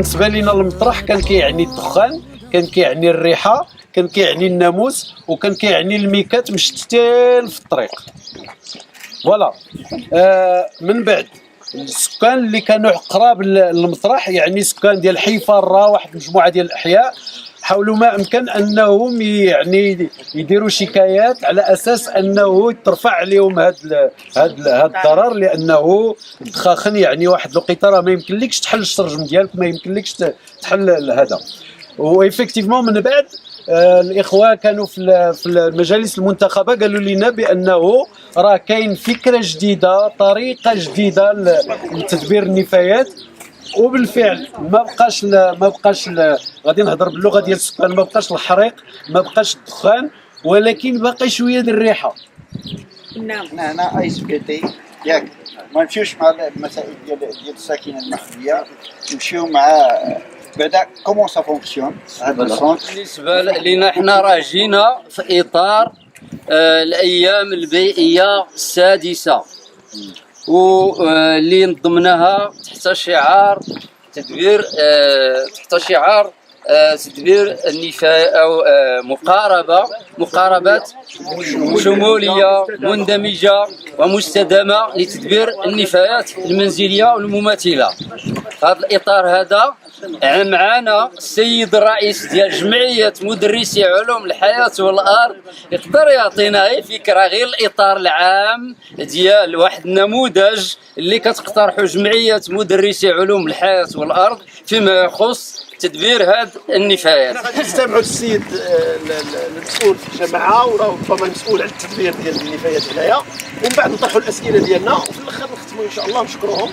بالنسبه لنا المطرح كان كيعني الدخان، كان كيعني الريحه، كان كيعني الناموس، وكان كيعني الميكات مشتتين في الطريق. فوالا. من بعد السكان اللي كانوا قراب للمطرح، يعني سكان ديال حي فاره، واحد المجموعه ديال الاحياء، حاولوا ما امكن انهم يعني يديروا شكايات على اساس انه ترفع عليهم هذا الضرر، لانه الدخاخن يعني واحد الوقيته راه ما يمكنلكش تحل الشرجم ديالك، ما يمكنلكش تحل هذا. وإفكتيفمون من بعد الاخوه كانوا في المجالس المنتخبه قالوا لنا بانه راه كاين فكره جديده، طريقه جديده لتدبير النفايات. وبالفعل ما بقاش غادي نهضر باللغه ديال السكان، ما بقاش الحريق، ما بقاش الدخان، ولكن باقي شويه ديال الريحه. نعم. هنا اي سبيتي ياك ما نمشيوش مع المسائل ديال الساكنه المحليه، نمشيو مع بعدا كومون سا فونكسيون هذا السونتر. بالنسبه لينا حنا راه جينا في اطار الايام البيئيه السادسه، واللي نظمناها تحت شعار تدبير تدبير النفايات او مقاربات شموليه مندمجه ومستدامه لتدبير النفايات المنزليه والمماثله. هذا الاطار هذا معنا السيد الرئيس ديال جمعيه مدرسي علوم الحياه والارض، يقدر يعطينا غير فكره، غير الاطار العام ديال واحد النموذج اللي كتقترحه جمعيه مدرسي علوم الحياه والارض فيما يخص تدبير هذه النفايات. غادي نستمعوا للسيد المسؤول في الجامعه وربما المسؤول على التدبير ديال النفايات هنايا، ومن بعد نطرحوا الاسئله ديالنا، وفي الاخر نختموا ان شاء الله نشكروهم.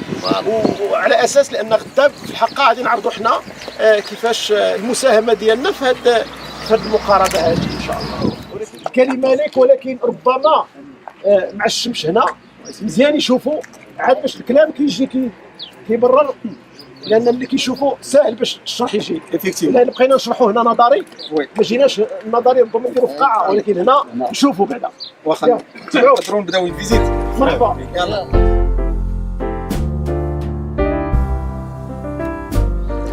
وعلى اساس لان غدا في الحقيقه غادي نعرضوا حنا كيفاش المساهمه ديالنا في هذه المقاربه هذه ان شاء الله. الكلمه لك، ولكن ربما مع الشمس هنا مزيان يشوفوا عاد باش الكلام كيجي كيبرر، لان اللي كيشوفوا ساهل باش الشرح يجي. لان بقينا نشرحوا هنا نظري، ما جيناش النظري ربما نديروا في قاعه، ولكن هنا نشوفوا بعدا. واخا نقدروا نبداو الفيزيت. مرحبا.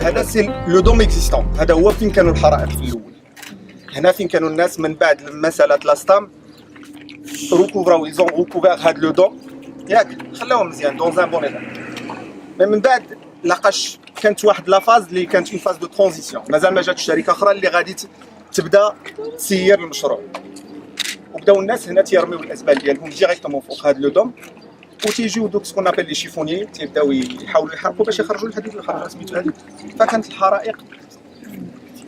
هذا سي لو دوم اكزيستون، هذا هو فين كانوا الحرائق في الاول. هنا فين كانوا الناس من بعد مساله لاستام روكوفراو ايزون روكوفر هذا لو دوم ياك، خلاوهم مزيان دون ان بون ايتا. من بعد لقاش كانت واحد لا فاز اللي كانت اون فاز دو ترانزيسيون، مازال ما جاتش شركه اخرى اللي غادي تبدا تسير المشروع، وبداو الناس هنا تيرميو الازبال ديالهم ديريكتومون فوق هذا لو دوم، وتيجيو دوك سكون ابل لي شيفونيي تيبداو يحاولوا يحرقوا باش يخرجوا الحديد ويخرجوا سميتو هذيك. فكانت الحرائق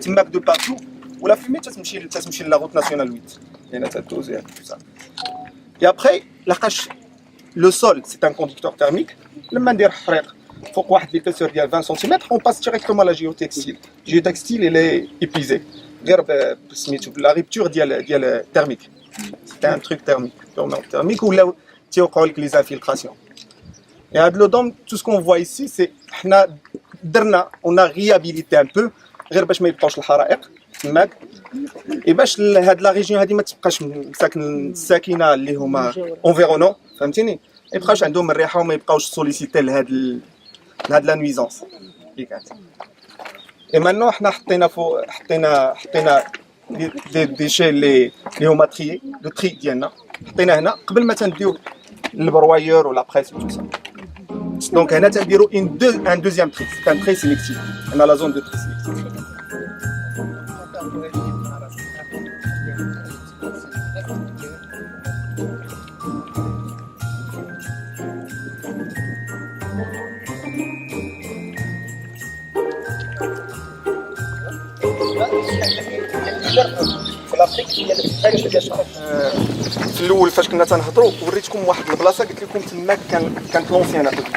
تماك دو بارتو، ولا فيمي تتمشي لا روت ناسيونال 8 هنا تدوز يعني بصح. اي ابخي لقاش لو سول سي ان كوندكتور تيرميك، لما ندير حريق فوق واحد ليكسور ديال 20 سنتيمتر اون باس ديريكتومون لا جيوتكستيل. جيوتكستيل الي ايبيزي غير سميتو لا ريبتور ديال تيرميك، سي ان تروك تيرميك ولا تيوقعوا لك لي انفيلتراسيون. Et هاد لو دوم tout ce qu'on voit ici c'est حنا درنا on a réhabilité un peu غير باش ما يبقاوش الحرائق تماك، باش هاد لا ريجيون هادي ما تبقاش الساكنه اللي هما انفيرونون فهمتيني، ما يبقاوش عندهم الريحه وما يبقاوش سوليسيتي لهاد لا نويزونس اللي كانت. اي مانو حنا حطينا دي ديشي اللي هما تري لو تري ديالنا حطينا هنا قبل ما تنديو البروايور ولا بريس و تو سا. دونك هنا تنديرو ان دوزيام تري، كان تري سيليكتيف، هنا لا زون دو تري سيليكتيف. في لافريك هي الحاجه ديال الشرف. في الاول فاش كنا تنهضروا وريتكم واحد البلاصه قلت لكم تما كانت لونسيان اتولي.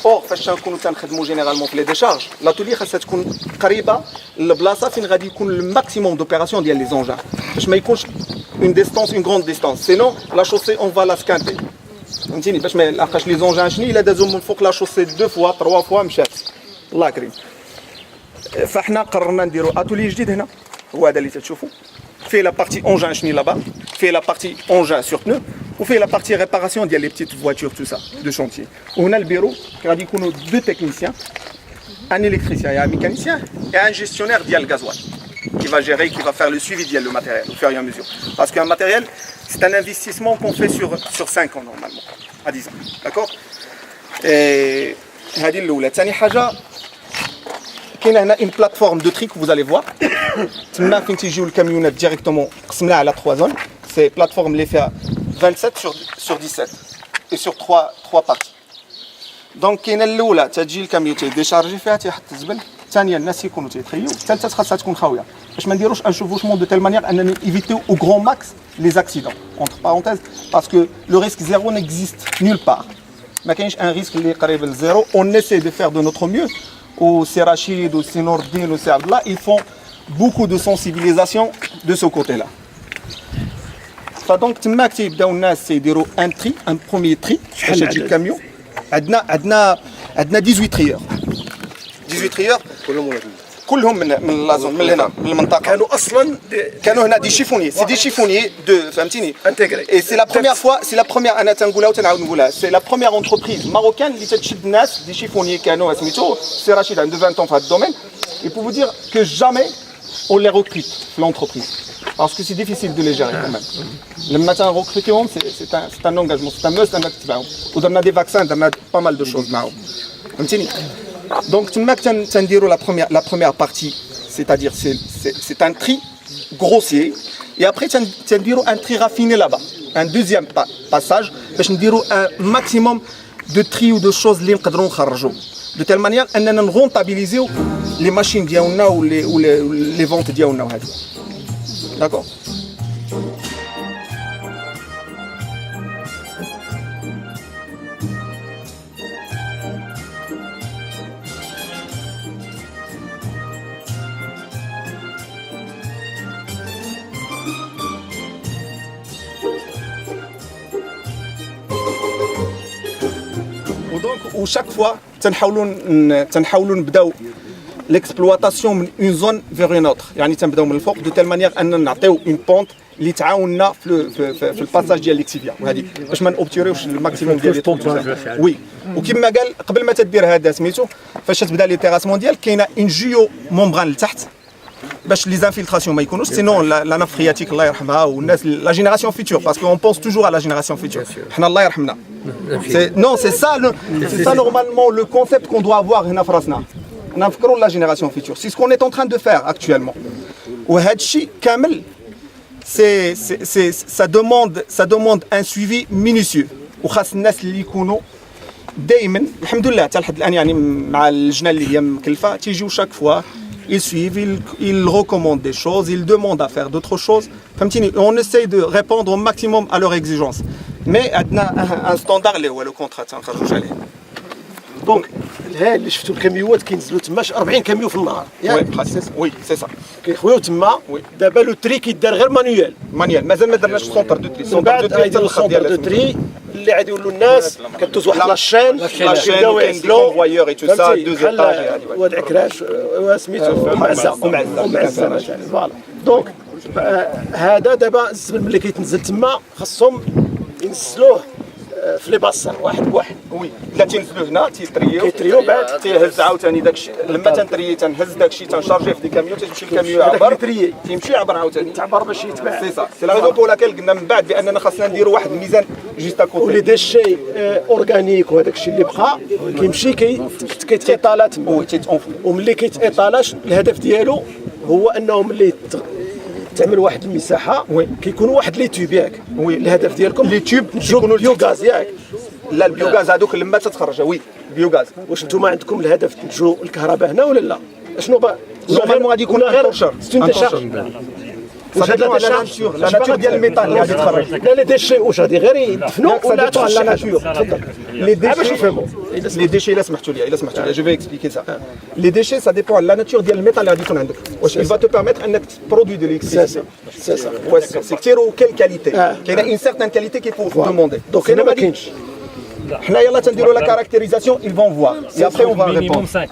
اور فاش تنكونوا تنخدموا جينيرالمون في لي ديشارج لاتولي خاصها تكون قريبه للبلاصه فين غادي يكون الماكسيموم دوبيراسيون ديال لي زونجان باش ما يكونش اون ديستانس اون غروند ديستانس، سينو لا شوسي اون فا لا سكانتي فهمتيني، باش ما يلقاش لي زونجان شني الا دازو من فوق لا شوسي 2 فوا 3 فوا مشات الله كريم. فاحنا قررنا نديرو اتولي جديد هنا، هو هذا اللي تشوفوا فيه لا بارتي اونجان شني لابا، فيه لا بارتي اونجان سور بنو، وفيه لا بارتي ريباراسيون ديال لي بتيت فواتور تو سا دو شونتيي. وهنا البيرو غادي يكونوا دو تكنيسيان un électricien et un mécanicien et un gestionnaire dial gasoil qui va gérer, qui va faire le suivi dial le matériel au fur et à mesure. Parce qu'un matériel, c'est un investissement qu'on fait sur 5 ans normalement, à 10 ans. D'accord? Et هذه الأولى. ثاني حاجة كاين هنا une plateforme de tri que vous allez voir. تما فين تيجيو الكاميونات ديريكتومون قسمناها على 3 zones. C'est plateforme اللي فيها 27 sur 17 et sur 3 parties. دونك كاينه الاولى تجي الكاميون تيديشارجي فيها تيحط الزبل، الثانيه الناس يكونوا تيتريو، الثالثه خاصها تكون خاويه باش ما نديروش ان chevauchement de telle manière اننا éviter au grand max les accidents entre parenthèses parce que le risque zéro n'existe nulle part. ما كاينش ان ريسك اللي قريب للزيرو. On essaie de faire de notre mieux. Ou c'est Rachid ou c'est Nordin ou c'est Abdallah, ils font beaucoup de sensibilisation de ce côté-là. فدونك تما كيبداو الناس تيديروا ان تري، ان بروميي تري باش تجي الكاميون. عندنا 18 تريور 18 تريور كلهم من لازون من هنا من المنطقه. كانوا هنا دي شيفونيي، سي دي شيفونيي دو فهمتيني انتيغري. اي سي لا بروميير فوا، سي لا بروميير انا تنقولها وتنعاود نقولها، سي لا بروميير انتربريز ماروكان اللي تتشد الناس دي شيفونيي كانوا سميتو سي رشيد عنده 20 ans في هذا الدومين. Et pour vous dire que jamais on les recrute l'entreprise parce que c'est difficile de les gérer quand même. لما تنغوكريتيهم c'est un engagement, c'est un must انك تتبعهم. ودرنا دي فاكسان، درنا pas mal de choses معاهم فهمتيني. Donc تما تنديروا la première partie, c'est-à-dire c'est un tri grossier et après تنديروا un tri raffiné là-bas, un deuxième passage باش نديروا un maximum de tri ou de choses اللي نقدروا نخرجوا de telle manière اننا نغونطابيليزيو les machines ديالنا ou les ventes ديالنا وهذه. D'accord. Donc, chaque fois, تنحاولوا نبداو l'exploitation من une zone vers une autre. يعني تنبداو من الفوق de telle manière أننا نعطيو une pente اللي تعاوننا في الباساج ديال ليكسيفيا وهذه باش ما نوبتيريوش الماكسيموم ديال وي. وكما قال قبل ما تدير هذا سميتو فاش تبدا لي تيراسمون ديالك كاينه ان جيو مومبران لتحت باش لي انفلتراسيون ما يكونوش سينون لا ناف فرياتيك الله يرحمها والناس لا جينيراسيون فيتور باسكو اون بونس توجور على لا جينيراسيون فيتور. حنا الله يرحمنا. C'est ça normalement le concept qu'on doit avoir هنا في راسنا. نفكروا لا جينيراسيون فيتور. C'est ce qu'on est en train de faire actuellement. وهذا الشيء كامل ça demande un suivi minutieux وخاص الناس اللي يكونوا دائما الحمد لله حتى لحد الان يعني مع اللجنه اللي هي مكلفه تيجيو شاك فوا ils suivent, ils recommandent des choses, ils demandent à faire d'autres choses. On essaye de répondre au maximum à leurs exigences. Mais il y a un standard اللي هو le contrat تنخرجوش عليه. دونك ها اللي شفتوا الكاميوات كينزلوا تما 40 كاميو في النهار ياك؟ وي سي سا. كيخويو تما دابا لو تري كيدار غير مانيوال مازال ما درناش سونتر دو تري. سونتر دو تري اللي غادي يقولوا الناس كدوز واحد لاشين كاين دي كونفويور اي تو سا دو ايطاج واد عكراش سميتو معزه فوالا. دونك هذا دابا الزبل ملي كيتنزل تما خاصهم ينزلوه في لي باسان واحد بواحد. وي لا تينزلوا هنا كيتريو بعد تيهز عاوتاني داكشي لما تنتري تنهز داكشي تنشارجيه في دي كاميون تيمشي الكاميون يعبر تيمشي يعبر عاوتاني تعبر باش يتباع. سي سا سي لا ريزون بور لاكيل قلنا من بعد باننا خاصنا نديروا واحد الميزان جيست اكوتي ولي ديشي اورغانيك وهذاك الشيء اللي بقى كيمشي كيتيطالا تما وي تيتونفلي. وملي كيتيطالاش الهدف ديالو هو انه ملي تعمل واحد المساحه كيكونوا واحد لي تيوب ياك. وي الهدف ديالكم لي تيوب يكونوا بيو غاز ياك. لا البيو غاز هذوك لما تتخرج وي بيو غاز. واش نتوما عندكم الهدف تنتجوا الكهرباء هنا ولا لا؟ شنو نورمالمون غادي يكون غير واش هاد لا ناتور ديال الميتال اللي غادي تخرج. لا لي ديشي واش غادي غير يدفنوا ولا عطوا لا ناتور. تفضل. لي ديشي باش نفهموا لي ديشي الا سمحتوا لي جو في اكسبليكي سا. لي ديشي سا ديبون لا ناتور ديال الميتال اللي غادي يكون عندك. واش il va te permettre انك تبرودوي دو ليكتريسيتي. سي سا سي كثير وكل كاليتي كاينه ان سيغتان كاليتي كي بور دوموندي. دونك هنا ما كاينش. حنا يلاه تنديروا لا كاركتيريزاسيون ils vont voir et après on va répondre. minimum 5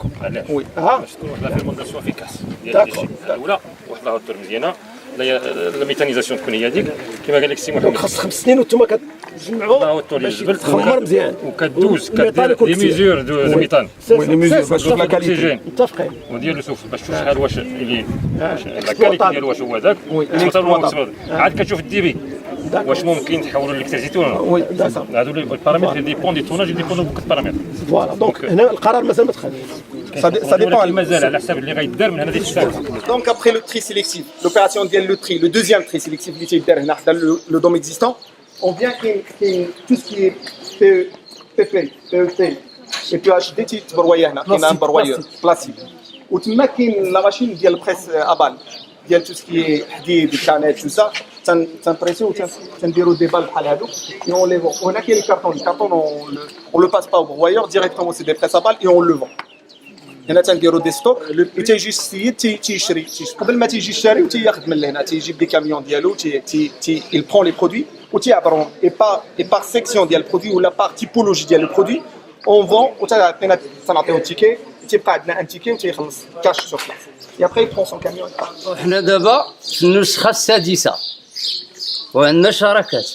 وي باش تكون لا فيرمونتاسيون افيكاس ديال الديشي الاولى واحد لا هوتور مزيانه الميتانيزاسيون تكون هي هذيك كما قال لك السي محمد. خاص 5 سنين وانتم كتجمعوا هو التولي الجبل تخمر مزيان وكدوز كدير دي ميزور دو ميتان لي ميزور باش تشوف لا كاليتي. الاكسجين متفقين وديال السوف باش تشوف شحال واش اللي الكاليتي ديال واش هو هذاك عاد كتشوف الديبي واش ممكن تحولوا للكتريسيتي ولا وي لا. هادو البارامتر اللي ديبون دي توناج ديبون بوك البارامتر. فوالا دونك هنا القرار مازال ما تخدش. Ça dépend. مازال على حساب اللي غيدار من هنا ديك الساعه. Donc après le tri sélectif, l'opération vient le tri, le deuxième tri sélectif qui est derrière le dôme existant, on vient tout ce qui est PP, PET et puis HDT تبرويه هنا كاين برويور بلاستيك وتما كاين لا ماشين ديال البريس ابال ديال tout ce qui est حديد كانات tout ça تنبريسيو تنديرو دي بال بحال هادو et on les vend. وهنا كاين الكارطون on le passe pas au broyeur directement c'est des presses à balles et on le vend. هنا تنديرو دي ستوك تيجي السيد تيشري قبل ما تيجي الشاري وتياخذ من هنا تيجيب دي كاميون ديالو il prend les produits وتيعبرهم et par section ديال البرودوي ولا par typologie ديال البرودوي on vend وتعطينا تنعطيو تيكي تيبقى عندنا ان تيكي وتيخلص كاش سور بلاص et après il prend son camion. حنا دابا في النسخة السادسة وعندنا شراكات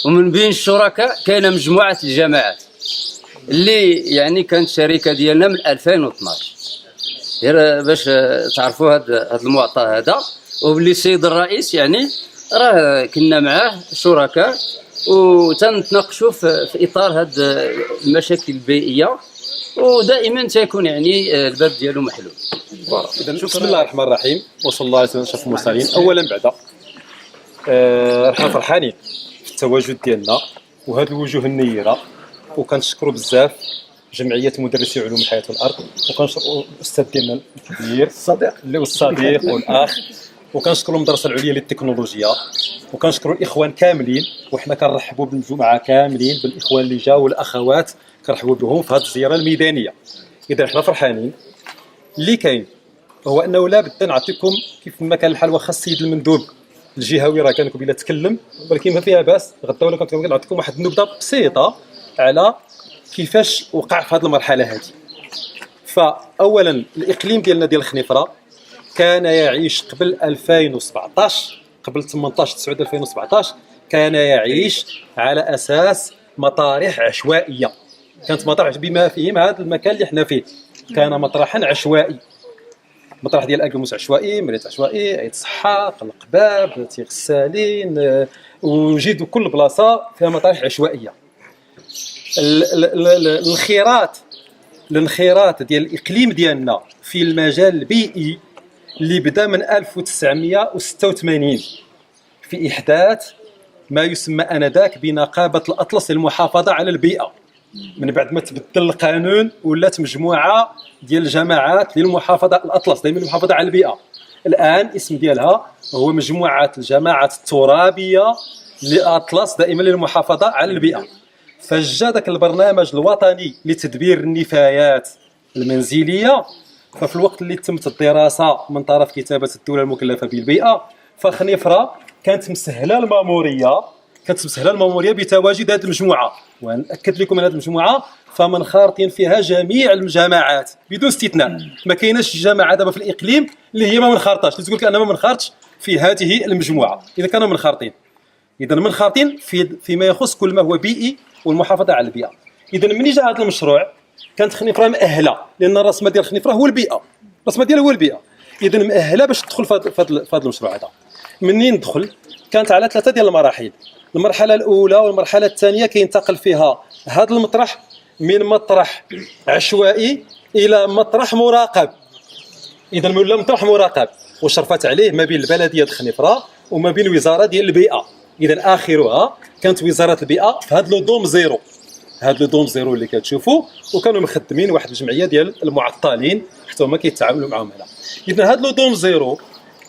ومن بين الشركاء كاينه مجموعة الجماعات اللي يعني كانت شركة ديالنا من 2012 غير باش تعرفوا هذا المعطى هذا. وباللي السيد الرئيس يعني راه كنا معاه شركاء وتنتناقشوا في اطار هاد المشاكل البيئيه ودائما تيكون يعني الباب ديالو محلول. اذا بسم الله الرحمن الرحيم وصلى الله على سيدنا اشرف المرسلين. اولا بعدا احنا فرحانين في التواجد ديالنا وهاد الوجوه النيره وكنشكروا بزاف جمعيه مدرسي علوم الحياه والارض وكنشكروا الاستاذ ديالنا الكبير الصديق اللي هو الصديق والاخ وكنشكروا المدرسه العليا للتكنولوجيا وكنشكروا الاخوان كاملين وحنا كنرحبوا بالمجموعه كاملين بالاخوان اللي جاوا والاخوات كنرحبوا بهم في هذه الزياره الميدانيه. اذا حنا فرحانين. اللي كاين هو انه لا بد نعطيكم كيف ما كان الحال واخا السيد المندوب الجهوي راه كان قبيله تكلم ولكن ما فيها باس غدا ولا كنت نعطيكم واحد النبذه بسيطه على كيفاش وقع في هذه المرحله هذه. فاولا الاقليم ديالنا ديال الخنيفره كان يعيش قبل 2017 قبل 18/9/2017 كان يعيش على اساس مطارح عشوائيه. كانت مطارح بما فيهم هذا المكان اللي حنا فيه كان مطرحا عشوائي. مطرح ديال اكلموس عشوائي، مريت عشوائي، عيد الصحه، القباب، تيغ السالين وجيدوا كل بلاصه فيها مطارح عشوائيه. الانخراط ديال الاقليم ديالنا في المجال البيئي اللي بدا من 1986 في احداث ما يسمى انذاك بنقابه الاطلس للمحافظه على البيئه. من بعد ما تبدل القانون ولات مجموعه ديال الجماعات للمحافظه الاطلس دائما المحافظه على البيئه. الان اسم ديالها هو مجموعه الجماعات الترابيه لاطلس دائما للمحافظه على البيئه. فجا ذاك البرنامج الوطني لتدبير النفايات المنزليه ففي الوقت اللي تمت الدراسه من طرف كتابه الدوله المكلفه بالبيئه فخنيفره كانت مسهله الماموريه بتواجد هذه المجموعه. ونأكد لكم ان هذه المجموعه فمنخرطين فيها جميع الجماعات بدون استثناء. ما كايناش جماعه دابا في الاقليم اللي هي ما منخرطاش اللي تقول لك انا ما منخرطش في هذه المجموعه. اذا كانوا منخرطين فيما يخص كل ما هو بيئي والمحافظه على البيئه. اذا مني جا هذا المشروع كانت خنيفره مؤهله لان راس مال ديال خنيفره هو البيئه. راس مال ديالها هو البيئه. اذا مؤهله باش تدخل في هذا المشروع هذا. منين ندخل كانت على 3 ديال المراحل. المرحله الاولى والمرحله الثانيه كينتقل فيها هذا المطرح من مطرح عشوائي الى مطرح مراقب. اذا ولا مطرح مراقب وشرفت عليه ما بين البلديه ديال خنيفره وما بين الوزاره ديال البيئه. اذا اخرها كانت وزاره البيئه في هذا لو دوم زيرو. هذا لو دوم زيرو اللي كتشوفوا وكانوا مخدمين واحد الجمعيه ديال المعطلين حتى هما كيتعاملوا معهم هنا. اذا هذا لو دوم زيرو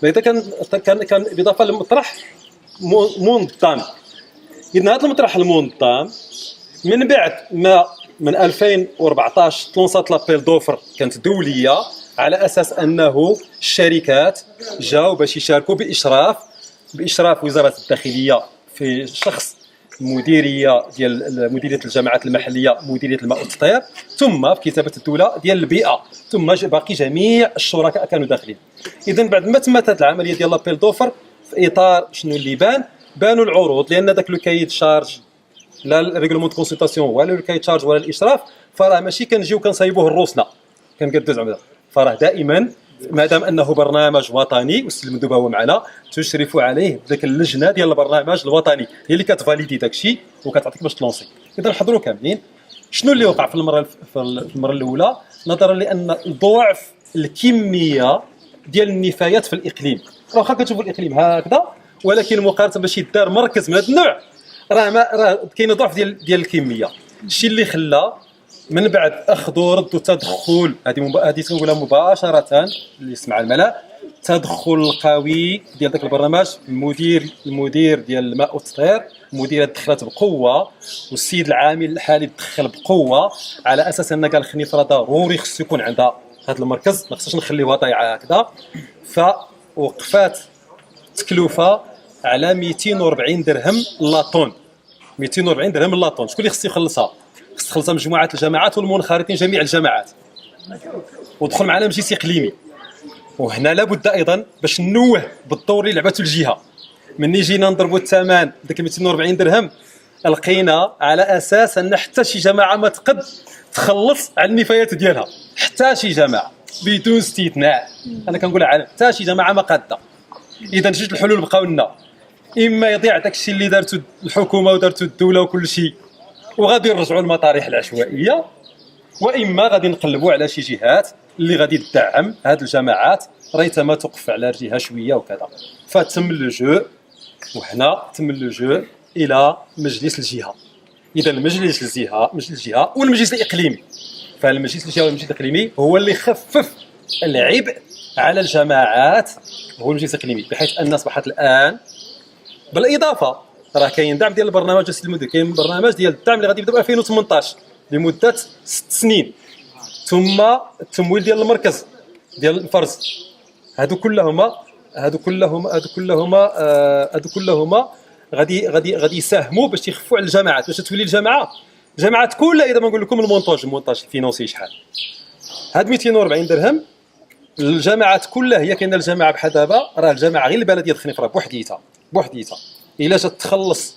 اذا كان بالاضافه للمطرح منظم. إذن هذا المطرح المنظم من بعد ما من 2014 تلونسات لابيل دوفر كانت دوليه على اساس انه الشركات جاوا باش يشاركوا باشراف وزاره الداخليه في شخص مديريه ديال مديريه الجامعات المحليه، مديريه الماء والتطهير، ثم في كتابه الدوله ديال البيئه، ثم باقي جميع الشركاء كانوا داخلين. اذا بعد ما تمت هذه العمليه ديال لابيل دوفر في اطار شنو اللي بانوا العروض، لان ذاك لو كايد شارج لا الريغلومون دو كونسلطاسيون ولا لو كايد شارج ولا الاشراف، فراه ماشي كنجيو كنصايبوه الروسنا كنقدو زعما، فراه دائما مادام انه برنامج وطني والسلم مندوب هو معنا تشرف عليه ذاك اللجنه ديال البرنامج الوطني هي اللي كتفاليدي داك الشيء وكتعطيك باش تلونسي. اذا نحضروا كاملين شنو اللي وقع في المره الاولى، نظرا لان ضعف الكميه ديال النفايات في الاقليم. واخا كتشوفوا الاقليم هكذا، ولكن مقارنه باش يدار مركز من هذا النوع راه كاين ضعف ديال الكميه. الشيء اللي خلى من بعد اخذ ورد وتدخل، هذه تنقولها مباشره اللي يسمع الملا، تدخل القوي ديال ذاك البرنامج. المدير ديال الماء والتطهير، المديره دخلت بقوه، والسيد العامل الحالي دخل بقوه، على اساس ان قال خنيفره ضروري خصو يكون عندها هذا المركز، ما خصناش نخليوها ضايعه هكذا. فوقفات تكلفه على 240 درهم لاطون، 240 درهم لاطون. شكون اللي خصو يخلصها؟ خص تخلصها مجموعه الجامعات والمنخرطين جميع الجامعات، ودخل معنا مجلس اقليمي. وهنا لابد ايضا باش ننوه بالدور اللي لعبته الجهه، مني جينا نضربوا الثمن ديك 240 درهم لقينا على اساس ان حتى شي جماعه ما تقد تخلص على النفايات ديالها، حتى شي جماعه بدون استثناء، انا كنقول على حتى شي جماعه ما قاده. اذا جوج الحلول بقاو لنا، اما يضيع داك الشيء اللي دارته الحكومه ودارته الدوله وكل شيء وغادي نرجعوا للمطارح العشوائيه، واما غادي نقلبوا على شي جهات اللي غادي تدعم هذه الجماعات ريتما توقف على رجلها شويه وكذا. فتم اللجوء، وهنا تم اللجوء الى مجلس الجهه. اذا مجلس الجهه والمجلس الاقليمي، فالمجلس الجهه والمجلس الاقليمي هو اللي خفف العبء على الجماعات، هو المجلس الاقليمي، بحيث ان اصبحت الان بالاضافه راه كاين دعم ديال البرنامج السيد المدير، كاين برنامج ديال الدعم اللي غادي يبدا ب 2018 لمده 6 سنين، ثم التمويل ديال المركز ديال الفرز. هادو كلهما غادي يساهموا باش يخفوا على الجامعات، باش تولي الجامعات كلها. اذا ما نقول لكم المونتاج الفينونسي شحال، هاد 240 درهم الجامعات كلها هي كاينه الجامعه بحال دابا، راه الجامعه غير البلديه خنيفره بوحديتها الا جات تخلص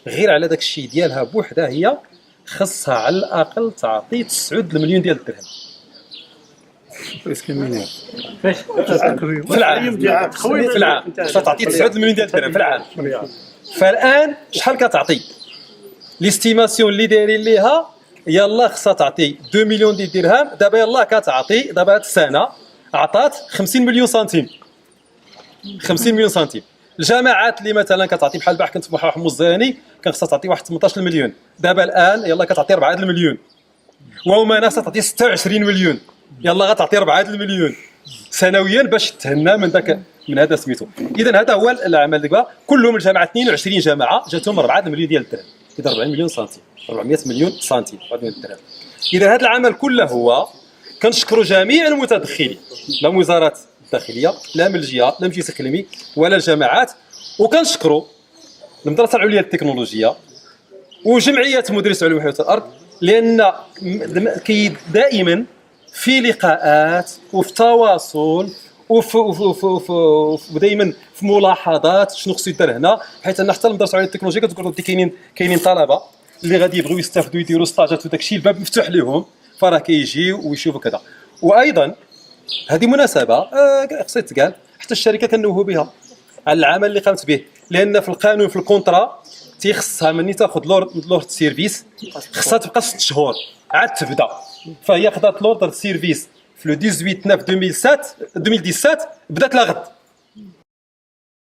غير على داك الشيء ديالها بوحدها، هي خصها على الاقل تعطي 9 المليون ديال الدرهم في العام. خصها تعطي 9 المليون ديال الدرهم في العام. فالان شحال كتعطي؟ ليستيماسيون اللي دايرين ليها يلا خصها تعطي 2 مليون ديال الدرهم. دابا يلا كتعطي، دابا هاد السنه عطات 50 مليون سنتيم. 50 مليون سنتيم. الجامعات اللي مثلا كتعطي بحال البارح كنت بحال حمص الزهراني كان خصها تعطي واحد 18 مليون، دابا الان يلا كتعطي 4 المليون. وهما ناس تعطي 26 مليون، يلا غتعطي 4 المليون سنويا باش تهنى من هذا سميتو. اذا هذا هو العمل دابا. كلهم الجامعات 22 جامعه جاتهم 4 المليون ديال الدرهم، اذا 40 مليون سنتيم، 400 مليون سنتيم، 4 مليون درهم. اذا هذا العمل كله هو كنشكروا جميع المتدخلين، لا وزاره الداخليه لا من الجهه لا مجلس اقليمي ولا الجامعات، وكنشكروا المدرسه العليا للتكنولوجيا وجمعيه مدرسي علوم الحياه والارض، لان دائما في لقاءات وفي تواصل ودائما في ملاحظات شنو خصو يدار هنا، حيث ان حتى المدرسه العليا للتكنولوجيا كتقول كاينين طلبه اللي غادي يبغيو يستافدوا يديروا ستاجات وداك الشيء، الباب مفتوح لهم، فراه كيجيو ويشوفوا كذا. وايضا هذه مناسبه خصها تقال، حتى الشركه كنوهوا بها على العمل اللي قامت به، لان في القانون في الكونترا تيخصها مني تاخذ لورد سيرفيس خصها تبقى 6 شهور عاد تبدا. فهي خدات لورد سيرفيس في لو 18 9 2017 بدات لا غد،